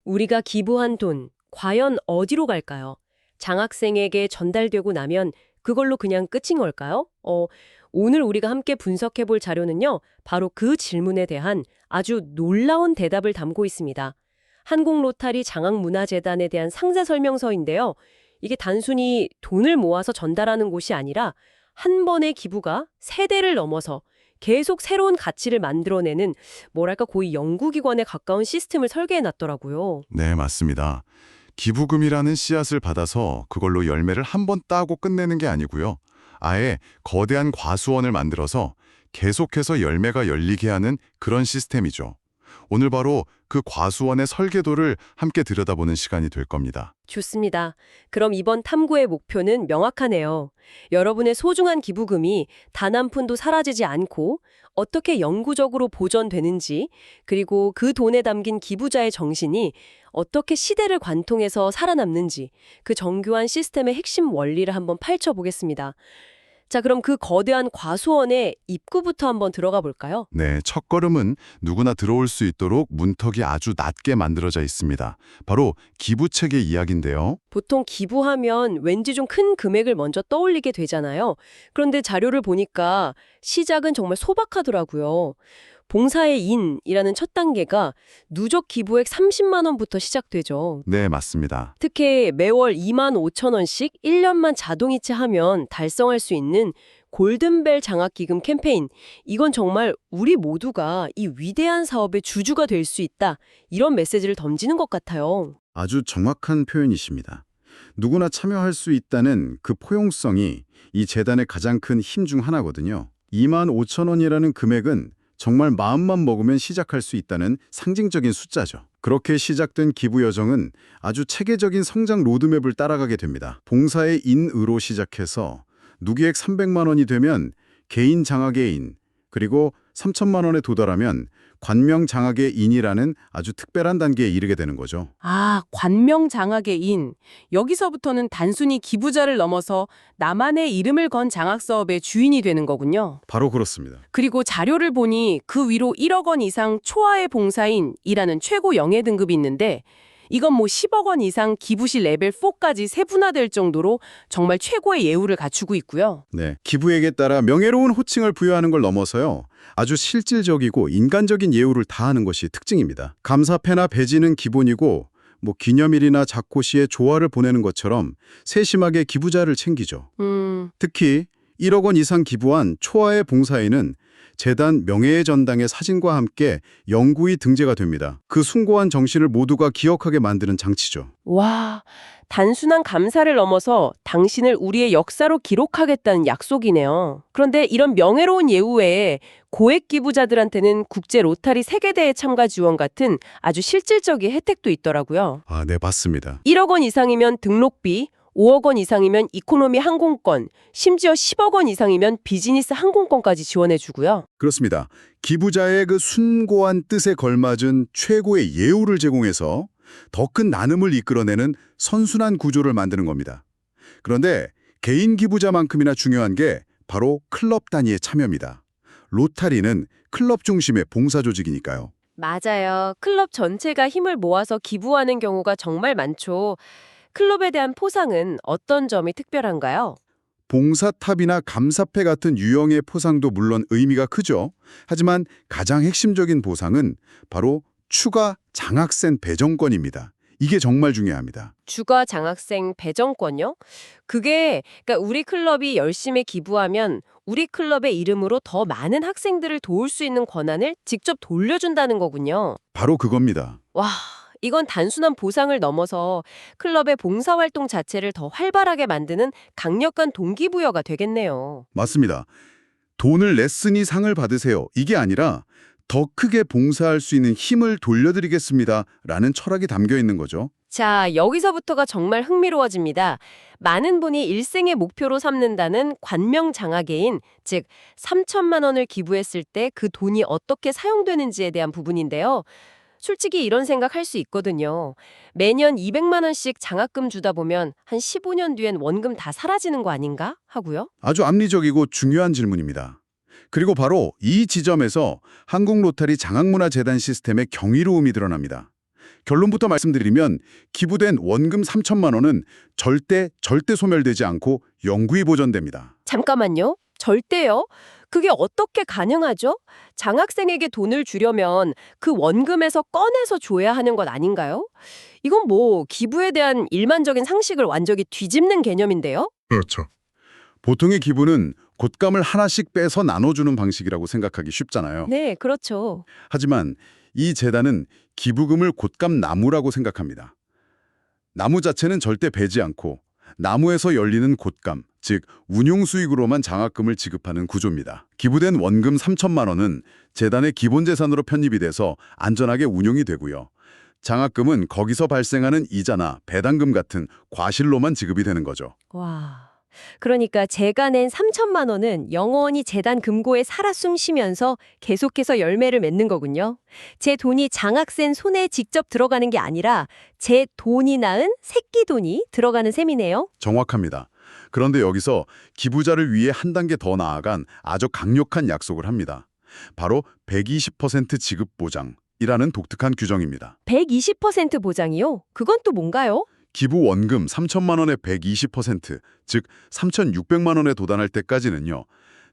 우리가 기부한 돈, 과연 어디로 갈까요? 장학생에게 전달되고 나면 그걸로 그냥 끝인 걸까요? 오늘 우리가 함께 분석해 볼 자료는요, 바로 그 질문에 대한 아주 놀라운 대답을 담고 있습니다. 한국로타리 장학문화재단에 대한 상세 설명서인데요. 이게 단순히 돈을 모아서 전달하는 곳이 아니라 한 번의 기부가 세대를 넘어서 계속 새로운 가치를 만들어내는 뭐랄까 거의 연구기관에 가까운 시스템을 설계해 놨더라고요. 네, 맞습니다. 기부금이라는 씨앗을 받아서 그걸로 열매를 한 번 따고 끝내는 게 아니고요. 아예 거대한 과수원을 만들어서 계속해서 열매가 열리게 하는 그런 시스템이죠. 오늘 바로 그 과수원의 설계도를 함께 들여다보는 시간이 될 겁니다. 좋습니다. 그럼 이번 탐구의 목표는 명확하네요. 여러분의 소중한 기부금이 단 한 푼도 사라지지 않고 어떻게 영구적으로 보존되는지, 그리고 그 돈에 담긴 기부자의 정신이 어떻게 시대를 관통해서 살아남는지, 그 정교한 시스템의 핵심 원리를 한번 파헤쳐보겠습니다. 자, 그럼 그 거대한 과수원의 입구부터 한번 들어가 볼까요? 네, 첫걸음은 누구나 들어올 수 있도록 문턱이 아주 낮게 만들어져 있습니다. 바로 기부책의 이야기인데요. 보통 기부하면 왠지 좀 큰 금액을 먼저 떠올리게 되잖아요. 그런데 자료를 보니까 시작은 정말 소박하더라고요. 봉사의 인이라는 첫 단계가 누적 기부액 30만 원부터 시작되죠. 네, 맞습니다. 특히 매월 2만 5천 원씩 1년만 자동이체하면 달성할 수 있는 골든벨 장학기금 캠페인. 이건 정말 우리 모두가 이 위대한 사업의 주주가 될 수 있다. 이런 메시지를 던지는 것 같아요. 아주 정확한 표현이십니다. 누구나 참여할 수 있다는 그 포용성이 이 재단의 가장 큰 힘 중 하나거든요. 2만 5천 원이라는 금액은 정말 마음만 먹으면 시작할 수 있다는 상징적인 숫자죠. 그렇게 시작된 기부 여정은 아주 체계적인 성장 로드맵을 따라가게 됩니다. 봉사의 인으로 시작해서 누기액 300만 원이 되면 개인 장학의 인, 그리고 3천만 원에 도달하면 관명 장학의 인이라는 아주 특별한 단계에 이르게 되는 거죠. 아, 관명장학의 인. 여기서부터는 단순히 기부자를 넘어서 나만의 이름을 건 장학사업의 주인이 되는 거군요. 바로 그렇습니다. 그리고 자료를 보니 그 위로 1억 원 이상 초하의 봉사인이라는 최고 영예 등급이 있는데 이건 뭐 10억 원 이상 기부시 레벨 4까지 세분화될 정도로 정말 최고의 예우를 갖추고 있고요. 네, 기부액에 따라 명예로운 호칭을 부여하는 걸 넘어서요. 아주 실질적이고 인간적인 예우를 다하는 것이 특징입니다. 감사패나 배지는 기본이고 기념일이나 작고시에 조화를 보내는 것처럼 세심하게 기부자를 챙기죠. 특히 1억 원 이상 기부한 초하의 봉사인은 재단 명예의 전당의 사진과 함께 영구히 등재가 됩니다. 그 숭고한 정신을 모두가 기억하게 만드는 장치죠. 와, 단순한 감사를 넘어서 당신을 우리의 역사로 기록하겠다는 약속이네요. 그런데 이런 명예로운 예우 외에 고액 기부자들한테는 국제 로타리 세계대회 참가 지원 같은 아주 실질적인 혜택도 있더라고요. 아, 네, 맞습니다. 1억 원 이상이면 등록비, 5억 원 이상이면 이코노미 항공권, 심지어 10억 원 이상이면 비즈니스 항공권까지 지원해주고요. 그렇습니다. 기부자의 그 숭고한 뜻에 걸맞은 최고의 예우를 제공해서 더 큰 나눔을 이끌어내는 선순환 구조를 만드는 겁니다. 그런데 개인 기부자만큼이나 중요한 게 바로 클럽 단위의 참여입니다. 로타리는 클럽 중심의 봉사 조직이니까요. 맞아요. 클럽 전체가 힘을 모아서 기부하는 경우가 정말 많죠. 클럽에 대한 포상은 어떤 점이 특별한가요? 봉사탑이나 감사패 같은 유형의 포상도 물론 의미가 크죠. 하지만 가장 핵심적인 보상은 바로 추가 장학생 배정권입니다. 이게 정말 중요합니다. 추가 장학생 배정권요? 그러니까 우리 클럽이 열심히 기부하면 우리 클럽의 이름으로 더 많은 학생들을 도울 수 있는 권한을 직접 돌려준다는 거군요. 바로 그겁니다. 와, 이건 단순한 보상을 넘어서 클럽의 봉사활동 자체를 더 활발하게 만드는 강력한 동기부여가 되겠네요. 맞습니다. 돈을 냈으니 상을 받으세요. 이게 아니라 더 크게 봉사할 수 있는 힘을 돌려드리겠습니다. 라는 철학이 담겨 있는 거죠. 자, 여기서부터가 정말 흥미로워집니다. 많은 분이 일생의 목표로 삼는다는 관명장학개인, 즉 3천만 원을 기부했을 때 그 돈이 어떻게 사용되는지에 대한 부분인데요. 솔직히 이런 생각할 수 있거든요. 매년 200만 원씩 장학금 주다 보면 한 15년 뒤엔 원금 다 사라지는 거 아닌가? 하고요. 아주 합리적이고 중요한 질문입니다. 그리고 바로 이 지점에서 한국로타리 장학문화재단 시스템의 경이로움이 드러납니다. 결론부터 말씀드리면 기부된 원금 3천만 원은 절대 소멸되지 않고 영구히 보존됩니다. 잠깐만요. 절대요? 그게 어떻게 가능하죠? 장학생에게 돈을 주려면 그 원금에서 꺼내서 줘야 하는 것 아닌가요? 이건 뭐 기부에 대한 일반적인 상식을 완전히 뒤집는 개념인데요? 그렇죠. 보통의 기부는 곶감을 하나씩 빼서 나눠주는 방식이라고 생각하기 쉽잖아요. 네, 그렇죠. 하지만 이 재단은 기부금을 곶감 나무라고 생각합니다. 나무 자체는 절대 베지 않고 나무에서 열리는 곶감, 즉 운용 수익으로만 장학금을 지급하는 구조입니다. 기부된 원금 3천만 원은 재단의 기본 재산으로 편입이 돼서 안전하게 운용이 되고요. 장학금은 거기서 발생하는 이자나 배당금 같은 과실로만 지급이 되는 거죠. 와. 그러니까 제가 낸 3천만 원은 영원히 재단 금고에 살아 숨쉬면서 계속해서 열매를 맺는 거군요. 제 돈이 장학생 손에 직접 들어가는 게 아니라 제 돈이 낳은 새끼 돈이 들어가는 셈이네요. 정확합니다. 그런데 여기서 기부자를 위해 한 단계 더 나아간 아주 강력한 약속을 합니다. 바로 120% 지급 보장이라는 독특한 규정입니다. 120% 보장이요? 그건 또 뭔가요? 기부 원금 3천만 원의 120%, 즉 3,600만 원에 도달할 때까지는요.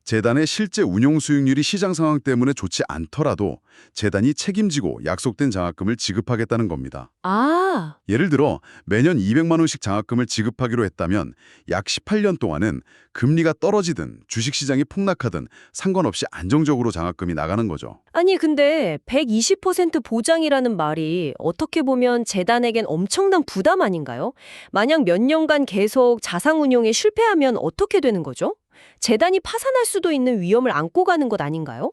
재단의 실제 운용 수익률이 시장 상황 때문에 좋지 않더라도 재단이 책임지고 약속된 장학금을 지급하겠다는 겁니다. 아, 예를 들어 매년 200만 원씩 장학금을 지급하기로 했다면 약 18년 동안은 금리가 떨어지든 주식시장이 폭락하든 상관없이 안정적으로 장학금이 나가는 거죠. 아니 근데 120% 보장이라는 말이 어떻게 보면 재단에겐 엄청난 부담 아닌가요? 만약 몇 년간 계속 자산 운용에 실패하면 어떻게 되는 거죠? 재단이 파산할 수도 있는 위험을 안고 가는 것 아닌가요?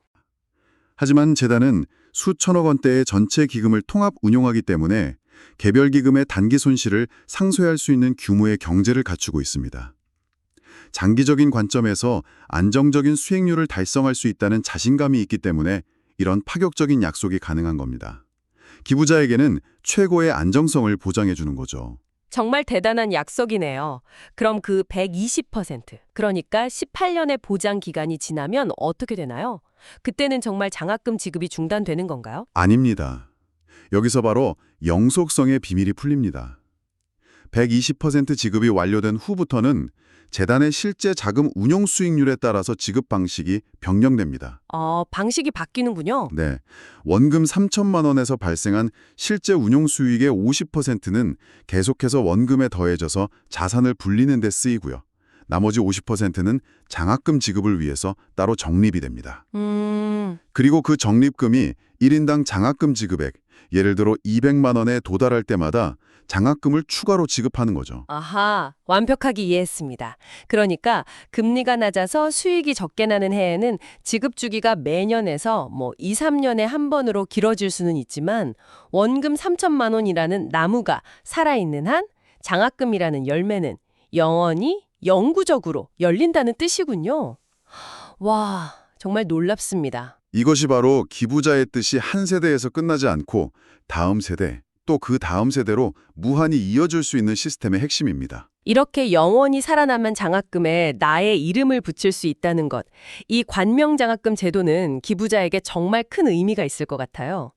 하지만 재단은 수천억 원대의 전체 기금을 통합 운용하기 때문에 개별 기금의 단기 손실을 상쇄할 수 있는 규모의 경제를 갖추고 있습니다. 장기적인 관점에서 안정적인 수익률을 달성할 수 있다는 자신감이 있기 때문에 이런 파격적인 약속이 가능한 겁니다. 기부자에게는 최고의 안정성을 보장해 주는 거죠. 정말 대단한 약속이네요. 그럼 그 120%, 그러니까 18년의 보장 기간이 지나면 어떻게 되나요? 그때는 정말 장학금 지급이 중단되는 건가요? 아닙니다. 여기서 바로 영속성의 비밀이 풀립니다. 120% 지급이 완료된 후부터는 재단의 실제 자금 운용 수익률에 따라서 지급 방식이 변경됩니다. 방식이 바뀌는군요. 네, 원금 3천만 원에서 발생한 실제 운용 수익의 50%는 계속해서 원금에 더해져서 자산을 불리는 데 쓰이고요. 나머지 50%는 장학금 지급을 위해서 따로 적립이 됩니다. 그리고 그 적립금이 1인당 장학금 지급액, 예를 들어 200만 원에 도달할 때마다 장학금을 추가로 지급하는 거죠. 아하, 완벽하게 이해했습니다. 그러니까 금리가 낮아서 수익이 적게 나는 해에는 지급 주기가 매년에서 2, 3년에 한 번으로 길어질 수는 있지만 원금 3천만 원이라는 나무가 살아있는 한 장학금이라는 열매는 영원히 영구적으로 열린다는 뜻이군요. 와, 정말 놀랍습니다. 이것이 바로 기부자의 뜻이 한 세대에서 끝나지 않고 다음 세대, 또 그 다음 세대로 무한히 이어질 수 있는 시스템의 핵심입니다. 이렇게 영원히 살아남은 장학금에 나의 이름을 붙일 수 있다는 것, 이 관명장학금 제도는 기부자에게 정말 큰 의미가 있을 것 같아요.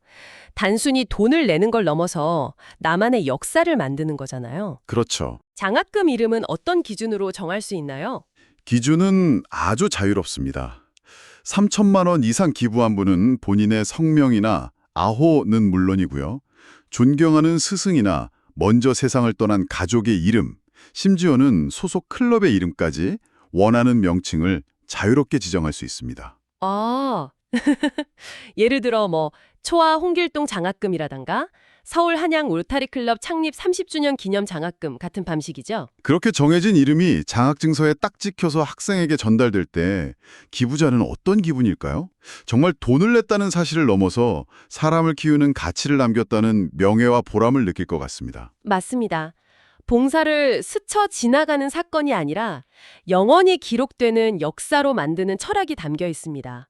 단순히 돈을 내는 걸 넘어서 나만의 역사를 만드는 거잖아요. 그렇죠. 장학금 이름은 어떤 기준으로 정할 수 있나요? 기준은 아주 자유롭습니다. 3천만 원 이상 기부한 분은 본인의 성명이나 아호는 물론이고요. 존경하는 스승이나 먼저 세상을 떠난 가족의 이름, 심지어는 소속 클럽의 이름까지 원하는 명칭을 자유롭게 지정할 수 있습니다. 아, 예를 들어 초아 홍길동 장학금이라던가 서울 한양 울타리 클럽 창립 30주년 기념 장학금 같은 방식이죠. 그렇게 정해진 이름이 장학증서에 딱 찍혀서 학생에게 전달될 때 기부자는 어떤 기분일까요? 정말 돈을 냈다는 사실을 넘어서 사람을 키우는 가치를 남겼다는 명예와 보람을 느낄 것 같습니다. 맞습니다. 봉사를 스쳐 지나가는 사건이 아니라 영원히 기록되는 역사로 만드는 철학이 담겨 있습니다.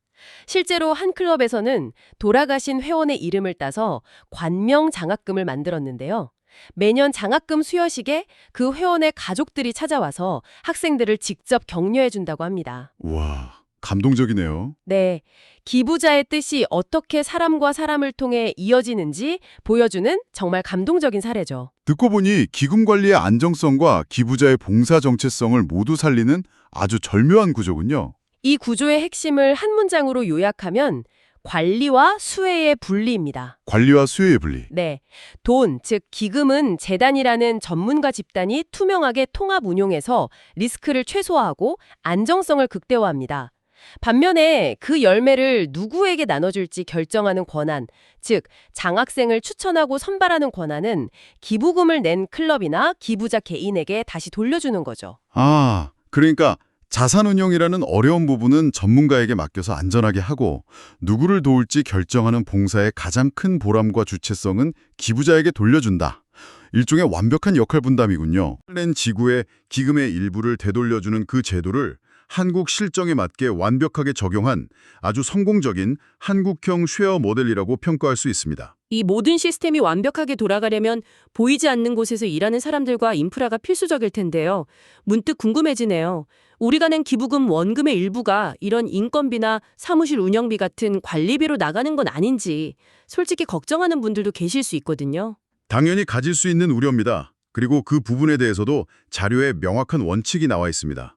실제로 한 클럽에서는 돌아가신 회원의 이름을 따서 관명 장학금을 만들었는데요. 매년 장학금 수여식에 그 회원의 가족들이 찾아와서 학생들을 직접 격려해 준다고 합니다. 와, 감동적이네요. 네, 기부자의 뜻이 어떻게 사람과 사람을 통해 이어지는지 보여주는 정말 감동적인 사례죠. 듣고 보니 기금 관리의 안정성과 기부자의 봉사 정체성을 모두 살리는 아주 절묘한 구조군요. 이 구조의 핵심을 한 문장으로 요약하면 관리와 수혜의 분리입니다. 관리와 수혜의 분리. 네, 돈, 즉 기금은 재단이라는 전문가 집단이 투명하게 통합 운용해서 리스크를 최소화하고 안정성을 극대화합니다. 반면에 그 열매를 누구에게 나눠줄지 결정하는 권한, 즉 장학생을 추천하고 선발하는 권한은 기부금을 낸 클럽이나 기부자 개인에게 다시 돌려주는 거죠. 아, 그러니까 자산운용이라는 어려운 부분은 전문가에게 맡겨서 안전하게 하고 누구를 도울지 결정하는 봉사의 가장 큰 보람과 주체성은 기부자에게 돌려준다. 일종의 완벽한 역할 분담이군요. 낸 지구에 기금의 일부를 되돌려주는 그 제도를 한국 실정에 맞게 완벽하게 적용한 아주 성공적인 한국형 쉐어 모델이라고 평가할 수 있습니다. 이 모든 시스템이 완벽하게 돌아가려면 보이지 않는 곳에서 일하는 사람들과 인프라가 필수적일 텐데요. 문득 궁금해지네요. 우리가 낸 기부금 원금의 일부가 이런 인건비나 사무실 운영비 같은 관리비로 나가는 건 아닌지 솔직히 걱정하는 분들도 계실 수 있거든요. 당연히 가질 수 있는 우려입니다. 그리고 그 부분에 대해서도 자료에 명확한 원칙이 나와 있습니다.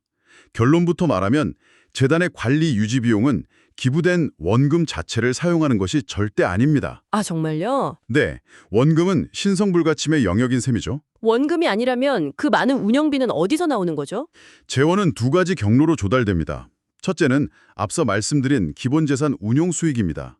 결론부터 말하면 재단의 관리 유지 비용은 기부된 원금 자체를 사용하는 것이 절대 아닙니다. 아, 정말요? 네, 원금은 신성불가침의 영역인 셈이죠. 원금이 아니라면 그 많은 운영비는 어디서 나오는 거죠? 재원은 두 가지 경로로 조달됩니다. 첫째는 앞서 말씀드린 기본재산 운용 수익입니다.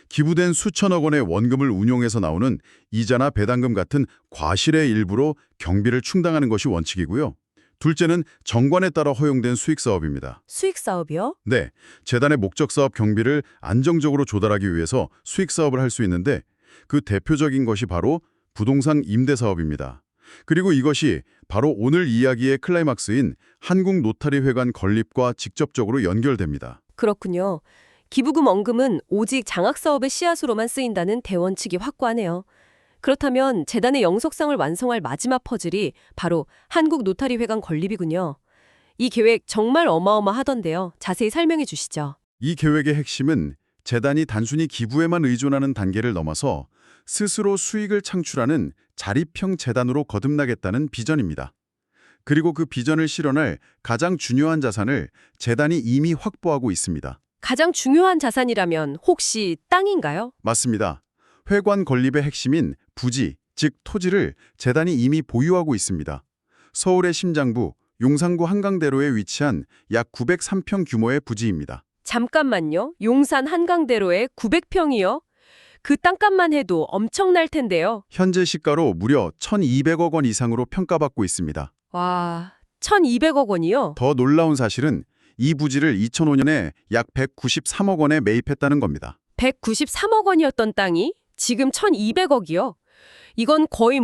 기부된 수천억 원의 원금을 운용해서 나오는 이자나 배당금 같은 과실의 일부로 경비를 충당하는 것이 원칙이고요. 둘째는 정관에 따라 허용된 수익사업입니다. 수익 사업이요? 네, 재단의 목적사업 경비를 안정적으로 조달하기 위해서 수익사업을 할 수 있는데 그 대표적인 것이 바로 부동산 임대사업입니다. 그리고 이것이 바로 오늘 이야기의 클라이막스인 한국 노타리 회관 건립과 직접적으로 연결됩니다. 그렇군요. 기부금 원금은 오직 장학사업의 씨앗으로만 쓰인다는 대원칙이 확고하네요. 그렇다면 재단의 영속성을 완성할 마지막 퍼즐이 바로 한국 노타리 회관 건립이군요. 이 계획 정말 어마어마하던데요. 자세히 설명해 주시죠. 이 계획의 핵심은 재단이 단순히 기부에만 의존하는 단계를 넘어서 스스로 수익을 창출하는 자립형 재단으로 거듭나겠다는 비전입니다. 그리고 그 비전을 실현할 가장 중요한 자산을 재단이 이미 확보하고 있습니다. 가장 중요한 자산이라면 혹시 땅인가요? 맞습니다. 회관 건립의 핵심인 부지, 즉 토지를 재단이 이미 보유하고 있습니다. 서울의 심장부, 용산구 한강대로에 위치한 약 903평 규모의 부지입니다. 잠깐만요. 용산 한강대로에 900평이요? 그 땅값만 해도 엄청날 텐데요. 현재 시가로 무려 1,200억 원 이상으로 평가받고 있습니다. 와, 1,200억 원이요? 더 놀라운 사실은 이 부지를 2005년에 약 193억 원에 매입했다는 겁니다. 193억 원이었던 땅이 지금 1,200억이요? 이건 거의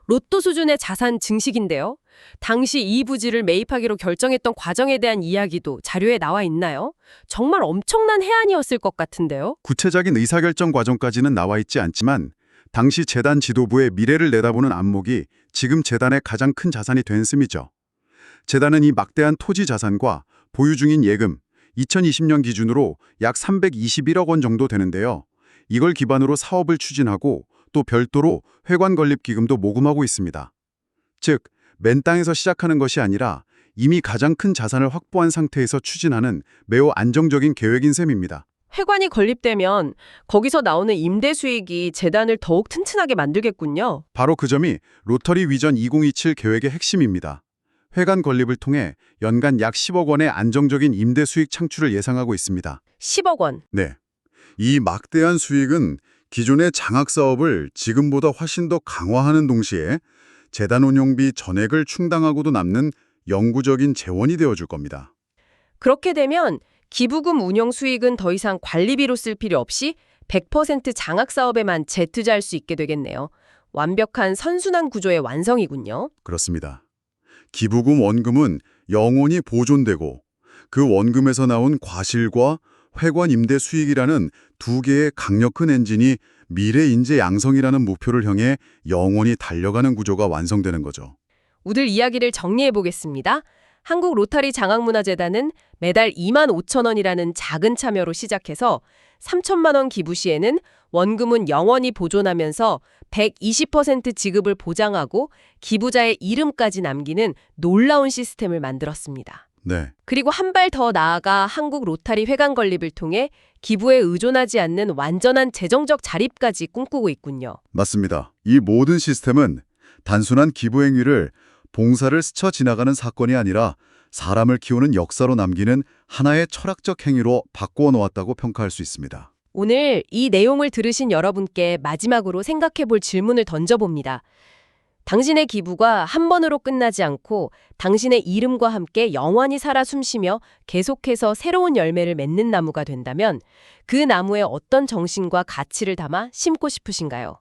로또 수준의 자산 증식인데요. 당시 이 부지를 매입하기로 결정했던 과정에 대한 이야기도 자료에 나와 있나요? 정말 엄청난 해안이었을 것 같은데요. 구체적인 의사결정 과정까지는 나와 있지 않지만 당시 재단 지도부의 미래를 내다보는 안목이 지금 재단의 가장 큰 자산이 된 셈이죠. 재단은 이 막대한 토지 자산과 보유 중인 예금, 2020년 기준으로 약 321억 원 정도 되는데요. 이걸 기반으로 사업을 추진하고 또 별도로 회관 건립 기금도 모금하고 있습니다. 즉, 맨 땅에서 시작하는 것이 아니라 이미 가장 큰 자산을 확보한 상태에서 추진하는 매우 안정적인 계획인 셈입니다. 회관이 건립되면 거기서 나오는 임대 수익이 재단을 더욱 튼튼하게 만들겠군요. 바로 그 점이 로터리 위전 2027 계획의 핵심입니다. 회관 건립을 통해 연간 약 10억 원의 안정적인 임대 수익 창출을 예상하고 있습니다. 10억 원. 네. 이 막대한 수익은 기존의 장학사업을 지금보다 훨씬 더 강화하는 동시에 재단 운용비 전액을 충당하고도 남는 영구적인 재원이 되어줄 겁니다. 그렇게 되면 기부금 운영 수익은 더 이상 관리비로 쓸 필요 없이 100% 장학사업에만 재투자할 수 있게 되겠네요. 완벽한 선순환 구조의 완성이군요. 그렇습니다. 기부금 원금은 영원히 보존되고 그 원금에서 나온 과실과 회관 임대 수익이라는 두 개의 강력한 엔진이 미래 인재 양성이라는 목표를 향해 영원히 달려가는 구조가 완성되는 거죠. 오늘 이야기를 정리해 보겠습니다. 한국 로타리 장학문화재단은 매달 25,000원이라는 작은 참여로 시작해서 3천만 원 기부 시에는 원금은 영원히 보존하면서 120% 지급을 보장하고 기부자의 이름까지 남기는 놀라운 시스템을 만들었습니다. 네. 그리고 한 발 더 나아가 한국 로타리 회관 건립을 통해 기부에 의존하지 않는 완전한 재정적 자립까지 꿈꾸고 있군요. 맞습니다. 이 모든 시스템은 단순한 기부 행위를 봉사를 스쳐 지나가는 사건이 아니라 사람을 키우는 역사로 남기는 하나의 철학적 행위로 바꾸어 놓았다고 평가할 수 있습니다. 오늘 이 내용을 들으신 여러분께 마지막으로 생각해 볼 질문을 던져봅니다. 당신의 기부가 한 번으로 끝나지 않고 당신의 이름과 함께 영원히 살아 숨쉬며 계속해서 새로운 열매를 맺는 나무가 된다면 그 나무에 어떤 정신과 가치를 담아 심고 싶으신가요?